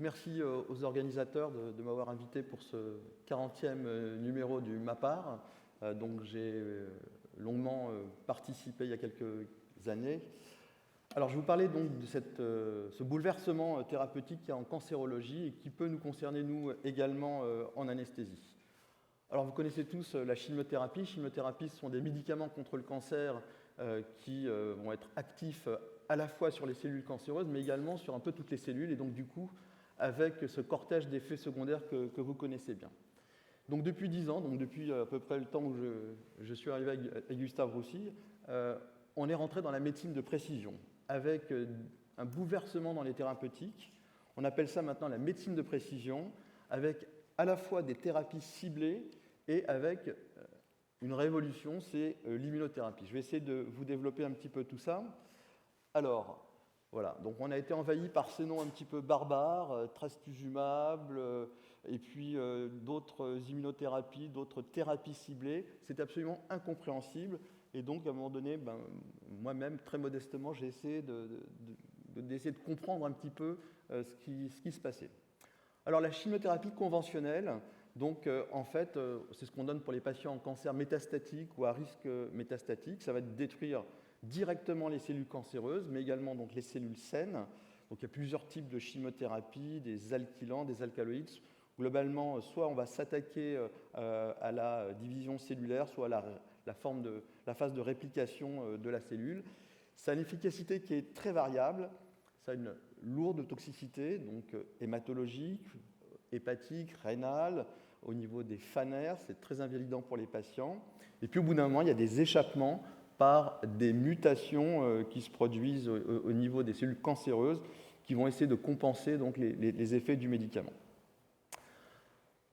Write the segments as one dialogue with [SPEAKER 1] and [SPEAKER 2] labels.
[SPEAKER 1] merci aux organisateurs de m'avoir invité pour ce 40e numéro du MAPAR. Donc j'ai longuement participé il y a quelques années. Alors je vais vous parler donc de ce bouleversement thérapeutique qu'il y a en cancérologie et qui peut nous concerner nous également en anesthésie. Alors vous connaissez tous la chimiothérapie. Chimiothérapie, ce sont des médicaments contre le cancer qui vont être actifs à la fois sur les cellules cancéreuses, mais également sur un peu toutes les cellules, et donc du coup, avec ce cortège d'effets secondaires que vous connaissez bien. Donc depuis 10 ans, donc depuis à peu près le temps où je suis arrivé avec Gustave Roussy, on est rentré dans la médecine de précision, avec un bouleversement dans les thérapeutiques. On appelle ça maintenant la médecine de précision, avec à la fois des thérapies ciblées et avec une révolution, c'est l'immunothérapie. Je vais essayer de vous développer un petit peu tout ça. Alors, voilà, donc on a été envahi par ces noms un petit peu barbares, trastuzumab, et puis d'autres immunothérapies, d'autres thérapies ciblées. C'est absolument incompréhensible. Et donc, à un moment donné, moi-même, très modestement, j'ai essayé d'essayer de comprendre un petit peu ce qui se passait. Alors, la chimiothérapie conventionnelle, donc en fait, c'est ce qu'on donne pour les patients en cancer métastatique ou à risque métastatique. Ça va détruire directement les cellules cancéreuses, mais également donc, les cellules saines. Donc, il y a plusieurs types de chimiothérapie, des alkylants, des alcaloïdes. Globalement, soit on va s'attaquer à la division cellulaire, soit à la phase de réplication de la cellule. Ça a une efficacité qui est très variable. Ça a une lourde toxicité, donc hématologique, hépatique, rénale, au niveau des phanères, c'est très invalidant pour les patients. Et puis au bout d'un moment, il y a des échappements par des mutations qui se produisent au niveau des cellules cancéreuses qui vont essayer de compenser donc, les effets du médicament.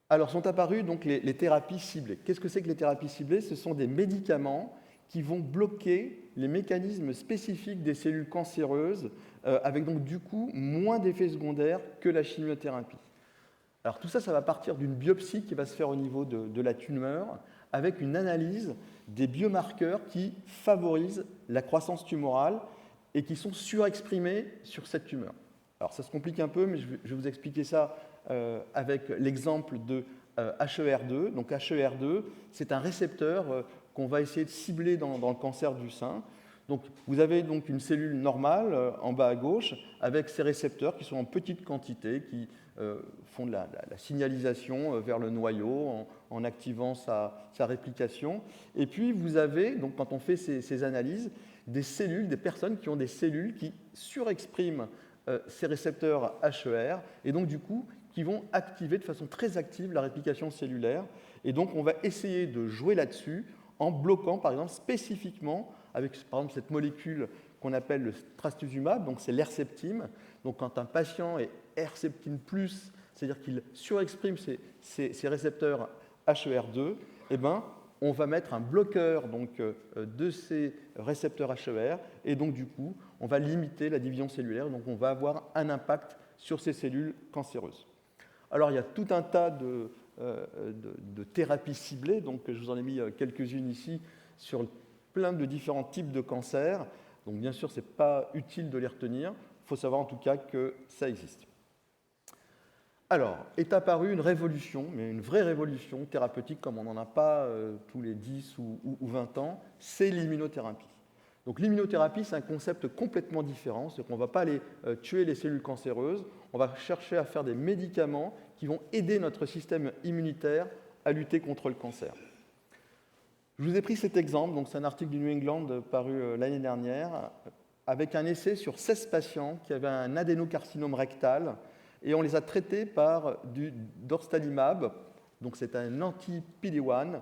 [SPEAKER 1] Alors sont apparues donc, les thérapies ciblées. Qu'est-ce que c'est que les thérapies ciblées? Ce sont des médicaments qui vont bloquer les mécanismes spécifiques des cellules cancéreuses avec donc du coup moins d'effets secondaires que la chimiothérapie. Alors tout ça, ça va partir d'une biopsie qui va se faire au niveau de la tumeur avec une analyse des biomarqueurs qui favorisent la croissance tumorale et qui sont surexprimés sur cette tumeur. Alors ça se complique un peu, mais je vais vous expliquer ça avec l'exemple de HER2. Donc HER2, c'est un récepteur qu'on va essayer de cibler dans le cancer du sein. Donc, vous avez donc une cellule normale en bas à gauche avec ces récepteurs qui sont en petite quantité, qui font de la signalisation vers le noyau en activant sa réplication. Et puis, vous avez, donc, quand on fait ces analyses, des cellules, des personnes qui ont des cellules qui surexpriment ces récepteurs HER et donc, du coup, qui vont activer de façon très active la réplication cellulaire. Et donc, on va essayer de jouer là-dessus en bloquant, par exemple, spécifiquement avec, par exemple, cette molécule qu'on appelle le trastuzumab, donc c'est l'herceptine. Donc quand un patient est herceptine+, c'est-à-dire qu'il surexprime ces récepteurs HER2, eh ben, on va mettre un bloqueur donc, de ces récepteurs HER, et donc du coup, on va limiter la division cellulaire, donc on va avoir un impact sur ces cellules cancéreuses. Alors il y a tout un tas de thérapies ciblées, donc je vous en ai mis quelques-unes ici sur plein de différents types de cancers. Donc bien sûr, ce n'est pas utile de les retenir. Il faut savoir en tout cas que ça existe. Alors, est apparue une révolution, mais une vraie révolution thérapeutique comme on n'en a pas tous les 10 ou 20 ans, c'est l'immunothérapie. Donc l'immunothérapie, c'est un concept complètement différent, c'est qu'on ne va pas aller tuer les cellules cancéreuses, on va chercher à faire des médicaments qui vont aider notre système immunitaire à lutter contre le cancer. Je vous ai pris cet exemple, donc c'est un article du New England paru l'année dernière, avec un essai sur 16 patients qui avaient un adénocarcinome rectal, et on les a traités par du dostarlimab, donc c'est un anti-PD-1,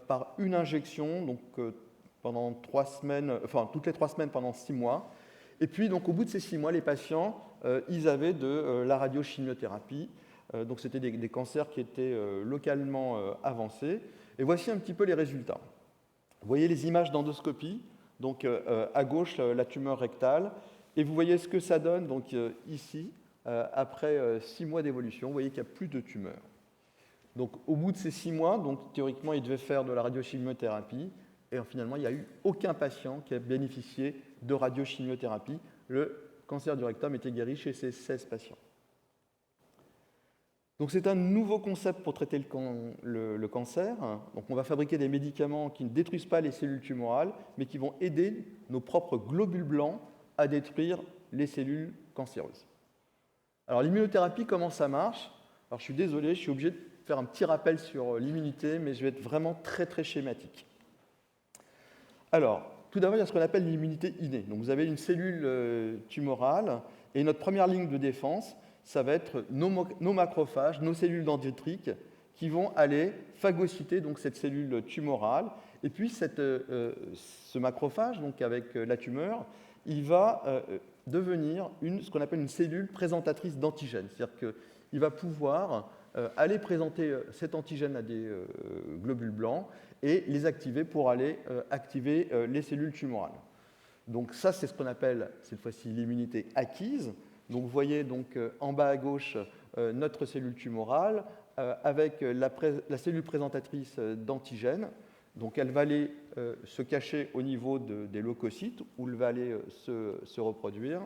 [SPEAKER 1] par une injection, donc pendant 3 semaines, enfin toutes les 3 semaines pendant 6 mois. Et puis donc au bout de ces 6 mois, les patients, ils avaient de la radiochimiothérapie, donc c'était des cancers qui étaient localement avancés. Et voici un petit peu les résultats. Vous voyez les images d'endoscopie, donc à gauche la tumeur rectale, et vous voyez ce que ça donne donc, ici, après 6 mois d'évolution. Vous voyez qu'il n'y a plus de tumeur. Donc au bout de ces 6 mois, donc, théoriquement, il devait faire de la radiochimiothérapie, et finalement, il n'y a eu aucun patient qui a bénéficié de radiochimiothérapie. Le cancer du rectum était guéri chez ces 16 patients. Donc c'est un nouveau concept pour traiter le cancer. Donc on va fabriquer des médicaments qui ne détruisent pas les cellules tumorales, mais qui vont aider nos propres globules blancs à détruire les cellules cancéreuses. Alors l'immunothérapie, comment ça marche? Alors je suis désolé, je suis obligé de faire un petit rappel sur l'immunité, mais je vais être vraiment très très schématique. Alors, tout d'abord, il y a ce qu'on appelle l'immunité innée. Donc vous avez une cellule tumorale, et notre première ligne de défense, ça va être nos macrophages, nos cellules dendritriques, qui vont aller phagocyter donc, cette cellule tumorale. Et puis, ce macrophage, donc, avec la tumeur, il va devenir ce qu'on appelle une cellule présentatrice d'antigènes. C'est-à-dire qu'il va pouvoir aller présenter cet antigène à des globules blancs et les activer pour aller activer les cellules tumorales. Donc ça, c'est ce qu'on appelle cette fois-ci l'immunité acquise. Donc vous voyez donc, en bas à gauche notre cellule tumorale avec la cellule présentatrice d'antigènes. Donc elle va aller se cacher au niveau des leucocytes où elle va aller se reproduire.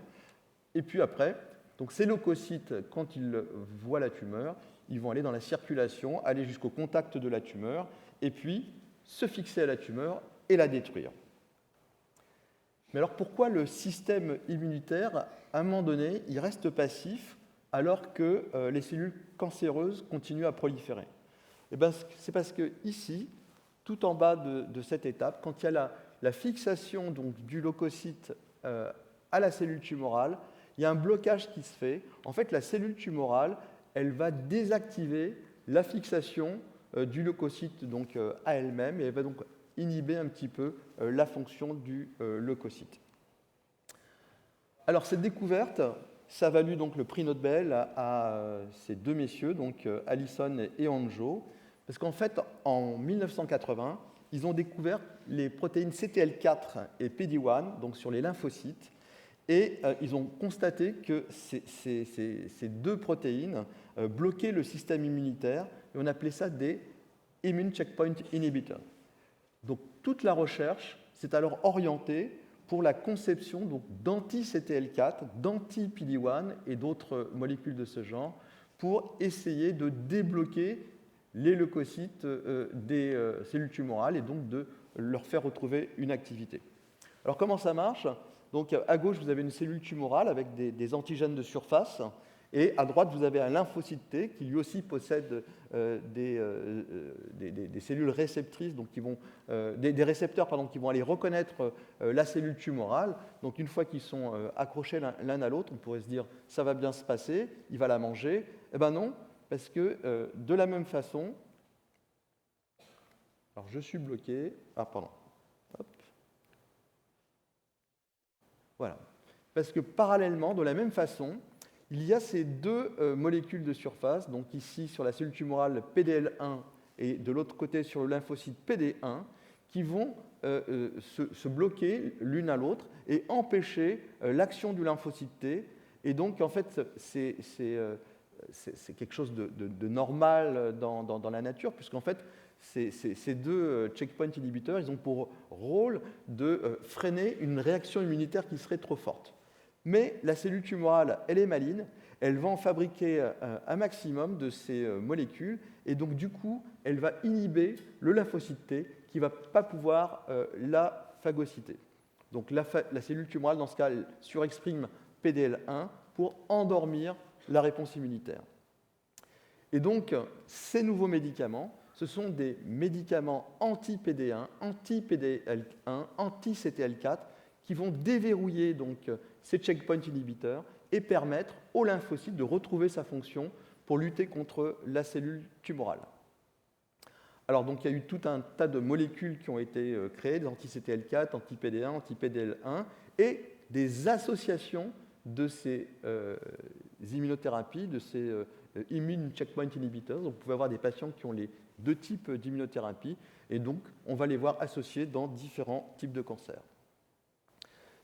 [SPEAKER 1] Et puis après, donc ces leucocytes, quand ils voient la tumeur, ils vont aller dans la circulation, aller jusqu'au contact de la tumeur, et puis se fixer à la tumeur et la détruire. Mais alors pourquoi le système immunitaire, à un moment donné, il reste passif alors que les cellules cancéreuses continuent à proliférer? Eh bien, c'est parce que ici, tout en bas de cette étape, quand il y a la fixation donc, du leucocyte à la cellule tumorale, il y a un blocage qui se fait. En fait, la cellule tumorale, elle va désactiver la fixation du leucocyte donc, à elle-même et elle va donc inhiber un petit peu la fonction du leucocyte. Alors cette découverte, ça a valu donc le prix Nobel à ces deux messieurs, donc Allison et Hanjo, parce qu'en fait, en 1980, ils ont découvert les protéines CTL4 et PD-1, donc sur les lymphocytes, et ils ont constaté que ces deux protéines bloquaient le système immunitaire, et on appelait ça des immune checkpoint inhibitors. Donc toute la recherche s'est alors orientée pour la conception d'anti-CTL4, d'anti-PD-1 et d'autres molécules de ce genre pour essayer de débloquer les leucocytes des cellules tumorales et donc de leur faire retrouver une activité. Alors comment ça marche? Donc à gauche, vous avez une cellule tumorale avec des antigènes de surface. Et à droite, vous avez un lymphocyte T qui lui aussi possède des cellules réceptrices, donc des récepteurs qui vont aller reconnaître la cellule tumorale. Donc une fois qu'ils sont accrochés l'un à l'autre, on pourrait se dire ça va bien se passer, il va la manger. Eh bien non, parce que de la même façon, alors je suis bloqué, pardon, hop. Voilà, parce que parallèlement, de la même façon, il y a ces deux molécules de surface, donc ici sur la cellule tumorale PDL1 et de l'autre côté sur le lymphocyte PD1, qui vont se bloquer l'une à l'autre et empêcher l'action du lymphocyte T. Et donc, en fait, c'est quelque chose de normal dans la nature, puisqu'en fait, ces deux checkpoint inhibiteurs, ils ont pour rôle de freiner une réaction immunitaire qui serait trop forte. Mais la cellule tumorale, elle est maligne, elle va en fabriquer un maximum de ces molécules, et donc du coup, elle va inhiber le lymphocyte T qui ne va pas pouvoir la phagocyter. Donc la cellule tumorale, dans ce cas, elle surexprime PDL1 pour endormir la réponse immunitaire. Et donc, ces nouveaux médicaments, ce sont des médicaments anti-PD1, anti-PDL1, anti-CTL4, qui vont déverrouiller donc ces checkpoint inhibiteurs et permettre au lymphocyte de retrouver sa fonction pour lutter contre la cellule tumorale. Alors donc il y a eu tout un tas de molécules qui ont été créées, des anti-CTL4, anti-PD1, anti-PDL1, et des associations de ces immunothérapies, de ces immune checkpoint inhibitors. Donc vous pouvez avoir des patients qui ont les deux types d'immunothérapie, et donc on va les voir associés dans différents types de cancers.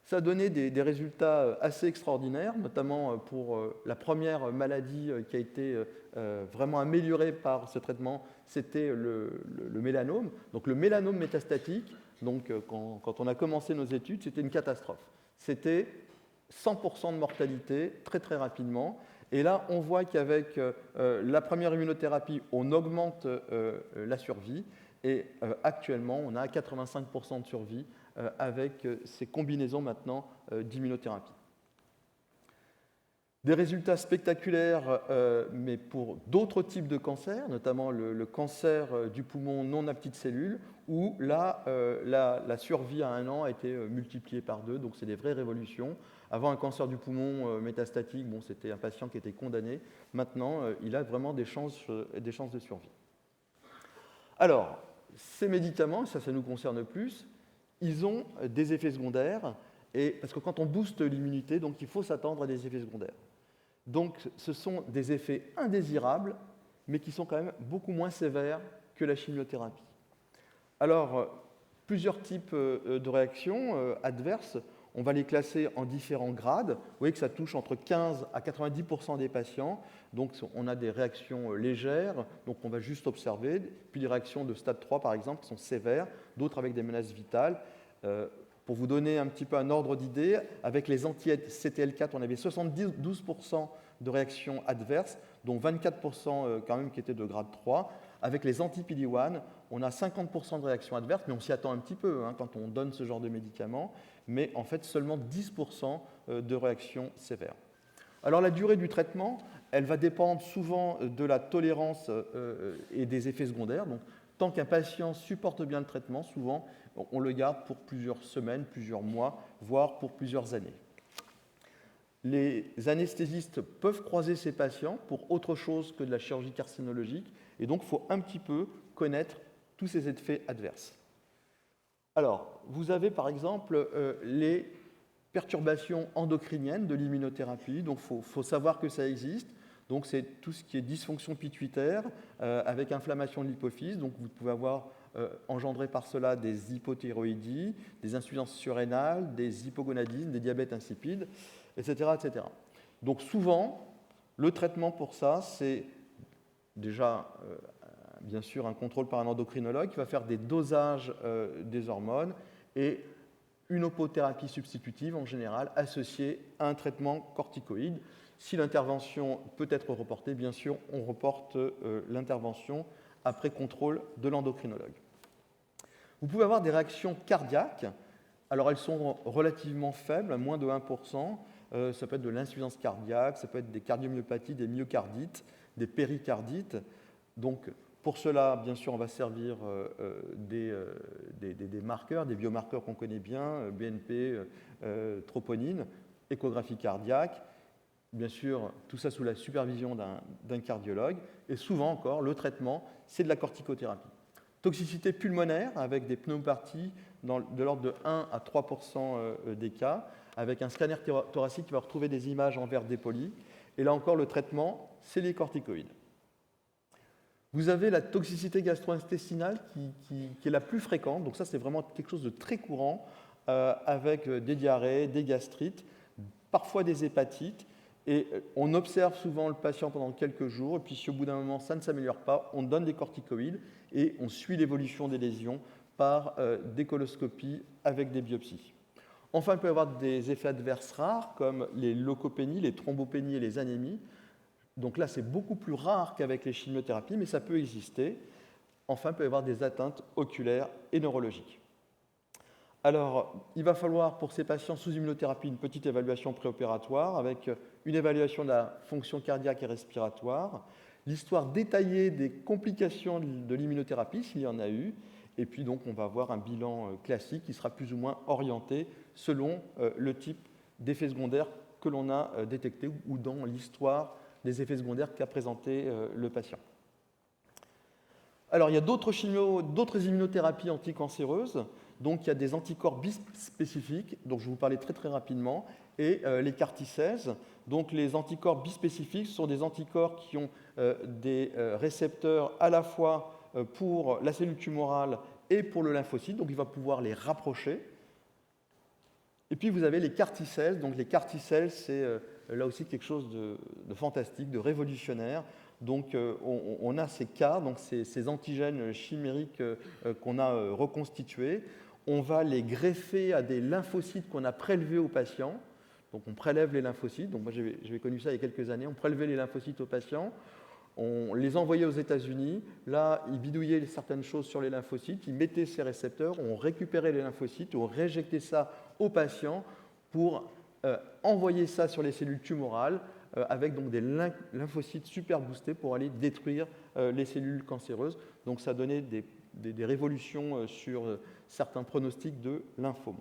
[SPEAKER 1] Ça a donné des résultats assez extraordinaires, notamment pour la première maladie qui a été vraiment améliorée par ce traitement, c'était le mélanome. Donc le mélanome métastatique, donc, quand on a commencé nos études, c'était une catastrophe. C'était 100% de mortalité très très rapidement. Et là, on voit qu'avec la première immunothérapie, on augmente la survie. Et actuellement, on a 85% de survie avec ces combinaisons maintenant d'immunothérapie. Des résultats spectaculaires, mais pour d'autres types de cancers, notamment le cancer du poumon non à petites cellules, où là, la survie à 1 an a été multipliée par 2, donc c'est des vraies révolutions. Avant, un cancer du poumon métastatique, bon, c'était un patient qui était condamné. Maintenant, il a vraiment des chances de survie. Alors, ces médicaments, ça nous concerne plus, ils ont des effets secondaires, parce que quand on booste l'immunité, donc il faut s'attendre à des effets secondaires. Donc, ce sont des effets indésirables, mais qui sont quand même beaucoup moins sévères que la chimiothérapie. Alors, plusieurs types de réactions adverses, on va les classer en différents grades. Vous voyez que ça touche entre 15 à 90% des patients. Donc, on a des réactions légères, donc on va juste observer. Puis des réactions de stade 3, par exemple, qui sont sévères, d'autres avec des menaces vitales. Pour vous donner un petit peu un ordre d'idée, avec les anti-CTL4, on avait 72% de réactions adverses, dont 24% quand même qui étaient de grade 3. Avec les anti-PD-1, on a 50% de réactions adverses, mais on s'y attend un petit peu quand on donne ce genre de médicaments, mais en fait seulement 10% de réactions sévères. Alors la durée du traitement, elle va dépendre souvent de la tolérance et des effets secondaires. Donc, tant qu'un patient supporte bien le traitement, souvent, on le garde pour plusieurs semaines, plusieurs mois, voire pour plusieurs années. Les anesthésistes peuvent croiser ces patients pour autre chose que de la chirurgie carcinologique, et donc il faut un petit peu connaître tous ces effets adverses. Alors, vous avez par exemple les perturbations endocriniennes de l'immunothérapie, donc il faut savoir que ça existe. Donc c'est tout ce qui est dysfonction pituitaire avec inflammation de l'hypophyse. Donc vous pouvez avoir engendré par cela des hypothyroïdies, des insuffisances surrénales, des hypogonadismes, des diabètes insipides, etc., etc. Donc souvent, le traitement pour ça, c'est déjà bien sûr un contrôle par un endocrinologue qui va faire des dosages des hormones et une opothérapie substitutive en général associée à un traitement corticoïde. Si l'intervention peut être reportée, bien sûr, on reporte l'intervention après contrôle de l'endocrinologue. Vous pouvez avoir des réactions cardiaques. Alors, elles sont relativement faibles, à moins de 1%. Ça peut être de l'insuffisance cardiaque, ça peut être des cardiomyopathies, des myocardites, des péricardites. Donc, pour cela, bien sûr, on va servir des marqueurs, des biomarqueurs qu'on connaît bien, BNP, troponine, échographie cardiaque. Bien sûr, tout ça sous la supervision d'un cardiologue. Et souvent encore, le traitement, c'est de la corticothérapie. Toxicité pulmonaire avec des pneumopathies de l'ordre de 1 à 3% des cas, avec un scanner thoracique qui va retrouver des images en verre dépoli. Et là encore, le traitement, c'est les corticoïdes. Vous avez la toxicité gastro-intestinale qui est la plus fréquente. Donc ça, c'est vraiment quelque chose de très courant avec des diarrhées, des gastrites, parfois des hépatites. Et on observe souvent le patient pendant quelques jours, et puis si au bout d'un moment ça ne s'améliore pas, on donne des corticoïdes et on suit l'évolution des lésions par des coloscopies avec des biopsies. Enfin, il peut y avoir des effets adverses rares comme les leucopénies, les thrombopénies et les anémies. Donc là, c'est beaucoup plus rare qu'avec les chimiothérapies, mais ça peut exister. Enfin, il peut y avoir des atteintes oculaires et neurologiques. Alors, il va falloir pour ces patients sous immunothérapie une petite évaluation préopératoire avec une évaluation de la fonction cardiaque et respiratoire, l'histoire détaillée des complications de l'immunothérapie, s'il y en a eu, et puis donc on va avoir un bilan classique qui sera plus ou moins orienté selon le type d'effet secondaire que l'on a détecté ou dans l'histoire des effets secondaires qu'a présenté le patient. Alors, il y a d'autres immunothérapies anticancéreuses. Donc, il y a des anticorps bispécifiques, dont je vais vous parler très très rapidement, et les CAR T-16. Donc, les anticorps bispécifiques sont des anticorps qui ont des récepteurs à la fois pour la cellule tumorale et pour le lymphocyte. Donc, il va pouvoir les rapprocher. Et puis, vous avez les CAR T-cells. Donc, les CAR T-cells, c'est là aussi quelque chose de fantastique, de révolutionnaire. Donc, on a ces CAR, donc ces antigènes chimériques qu'on a reconstitués. On va les greffer à des lymphocytes qu'on a prélevés aux patients. Donc on prélève les lymphocytes. Donc moi j'avais connu ça il y a quelques années. On prélevait les lymphocytes aux patients, on les envoyait aux États-Unis. Là, ils bidouillaient certaines choses sur les lymphocytes, ils mettaient ces récepteurs, on récupérait les lymphocytes, on réinjectait ça aux patients pour envoyer ça sur les cellules tumorales avec donc des lymphocytes super boostés pour aller détruire les cellules cancéreuses. Donc ça donnait des révolutions sur certains pronostics de lymphome.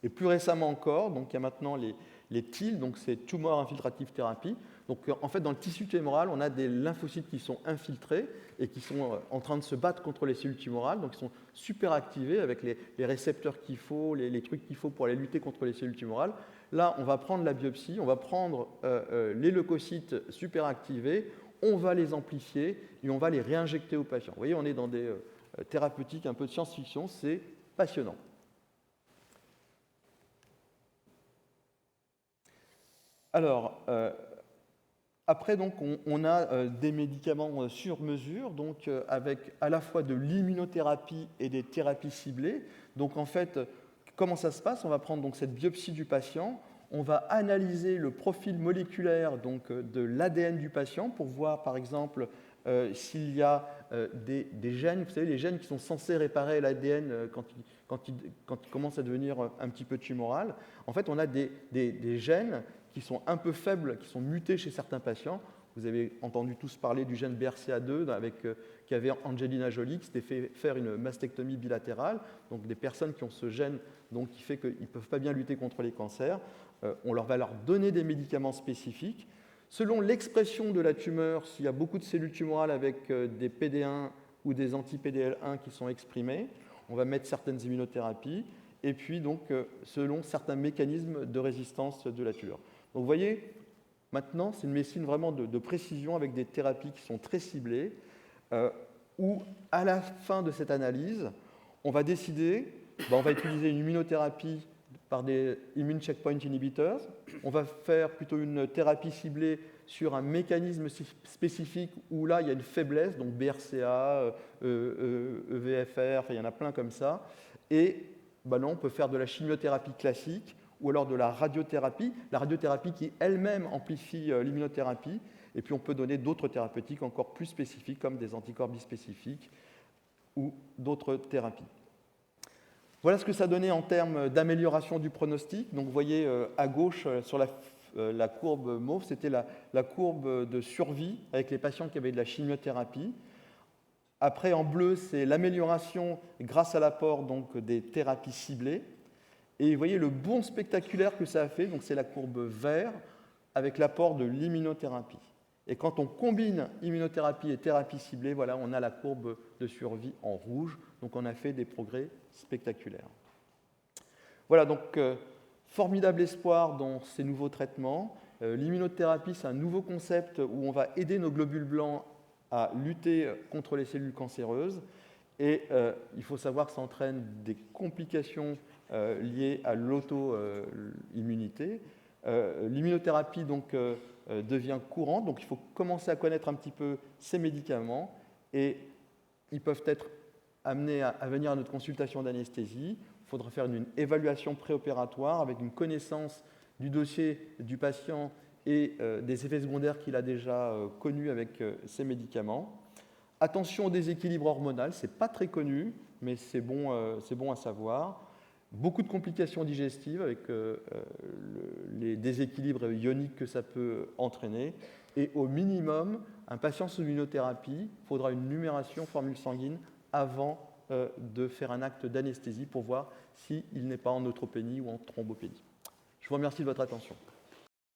[SPEAKER 1] Et plus récemment encore, donc il y a maintenant les TIL, donc c'est Tumor Infiltrative Therapy. Donc en fait, dans le tissu tumoral, on a des lymphocytes qui sont infiltrés et qui sont en train de se battre contre les cellules tumorales. Donc ils sont super activés avec les récepteurs qu'il faut, les trucs qu'il faut pour aller lutter contre les cellules tumorales. Là, on va prendre la biopsie, on va prendre les leucocytes super activés, on va les amplifier et on va les réinjecter aux patients. Vous voyez, on est dans des thérapeutiques un peu de science-fiction, c'est passionnant. Alors, après, donc, on a des médicaments sur mesure, donc avec à la fois de l'immunothérapie et des thérapies ciblées. Donc, en fait, comment ça se passe? On va prendre donc cette biopsie du patient, on va analyser le profil moléculaire donc, de l'ADN du patient pour voir, par exemple, s'il y a des gènes, vous savez, les gènes qui sont censés réparer l'ADN quand il commence à devenir un petit peu tumoral. En fait, on a des gènes qui sont un peu faibles, qui sont mutés chez certains patients. Vous avez entendu tous parler du gène BRCA2 qu'avait Angelina Jolie, qui s'était fait faire une mastectomie bilatérale. Donc des personnes qui ont ce gène donc, qui fait qu'ils ne peuvent pas bien lutter contre les cancers. On va leur donner des médicaments spécifiques. Selon l'expression de la tumeur, s'il y a beaucoup de cellules tumorales avec des PD1 ou des anti-PDL1 qui sont exprimés, on va mettre certaines immunothérapies. Et puis, donc, selon certains mécanismes de résistance de la tumeur. Donc vous voyez, maintenant, c'est une médecine vraiment de précision avec des thérapies qui sont très ciblées, où à la fin de cette analyse, on va décider, on va utiliser une immunothérapie par des immune checkpoint inhibitors, on va faire plutôt une thérapie ciblée sur un mécanisme spécifique où là, il y a une faiblesse, donc BRCA, EVFR, il y en a plein comme ça, et non, on peut faire de la chimiothérapie classique, ou alors de la radiothérapie qui elle-même amplifie l'immunothérapie, et puis on peut donner d'autres thérapeutiques encore plus spécifiques, comme des anticorps bispécifiques ou d'autres thérapies. Voilà ce que ça donnait en termes d'amélioration du pronostic. Donc vous voyez à gauche, sur la courbe mauve, c'était la courbe de survie avec les patients qui avaient de la chimiothérapie. Après, en bleu, c'est l'amélioration grâce à l'apport donc, des thérapies ciblées. Et vous voyez le bond spectaculaire que ça a fait, donc c'est la courbe vert, avec l'apport de l'immunothérapie. Et quand on combine immunothérapie et thérapie ciblée, voilà, on a la courbe de survie en rouge. Donc on a fait des progrès spectaculaires. Voilà, donc formidable espoir dans ces nouveaux traitements. L'immunothérapie, c'est un nouveau concept où on va aider nos globules blancs à lutter contre les cellules cancéreuses. Et il faut savoir que ça entraîne des complications liées à l'auto-immunité. L'immunothérapie donc, devient courante, donc il faut commencer à connaître un petit peu ces médicaments et ils peuvent être amenés à venir à notre consultation d'anesthésie. Il faudra faire une évaluation préopératoire avec une connaissance du dossier du patient et des effets secondaires qu'il a déjà connus avec ces médicaments. Attention au déséquilibre hormonal, ce n'est pas très connu, mais c'est bon à savoir. Beaucoup de complications digestives avec les déséquilibres ioniques que ça peut entraîner. Et au minimum, un patient sous immunothérapie, il faudra une numération formule sanguine avant de faire un acte d'anesthésie pour voir s'il n'est pas en neutropénie ou en thrombopénie. Je vous remercie de votre attention.